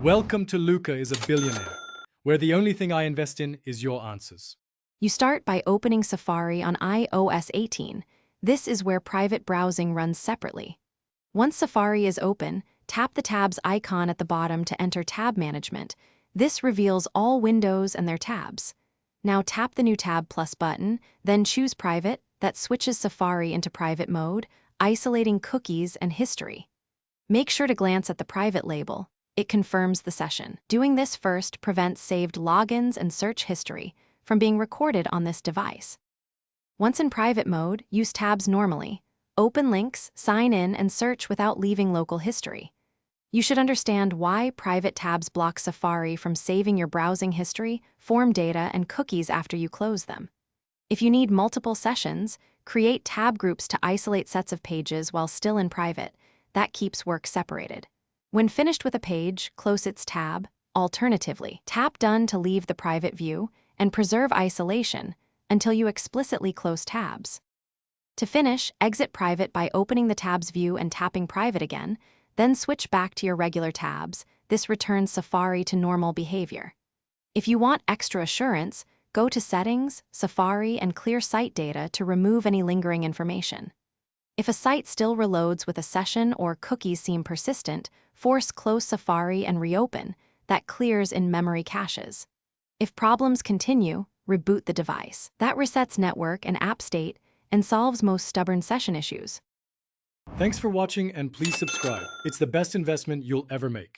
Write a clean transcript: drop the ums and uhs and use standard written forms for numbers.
Welcome to Luca is a Billionaire, where the only thing I invest in is your answers. You start by opening Safari on Ios18. This is where private browsing runs separately. Once Safari is open, tap the tabs icon at the bottom to enter Tab Management. This reveals all windows and their tabs. Now tap the new Tab Plus button, then choose Private. That switches Safari into private mode, isolating cookies and history. Make sure to glance at the private label. It confirms the session. Doing this first prevents saved logins and search history from being recorded on this device. Once in private mode, use tabs normally. Open links, sign in, and search without leaving local history. You should understand why private tabs block Safari from saving your browsing history, form data, and cookies after you close them. If you need multiple sessions, create tab groups to isolate sets of pages while still in private. That keeps work separated. When finished with a page, close its tab. Alternatively, tap Done to leave the private view and preserve isolation until you explicitly close tabs. To finish, exit private by opening the tabs view and tapping private again, then switch back to your regular tabs. This returns Safari to normal behavior. If you want extra assurance, go to Settings, Safari, and Clear Site Data to remove any lingering information. If a site still reloads with a session or cookies seem persistent, force close Safari and reopen. That clears in-memory caches. If problems continue, reboot the device. That resets network and app state and solves most stubborn session issues. Thanks for watching and please subscribe. It's the best investment you'll ever make.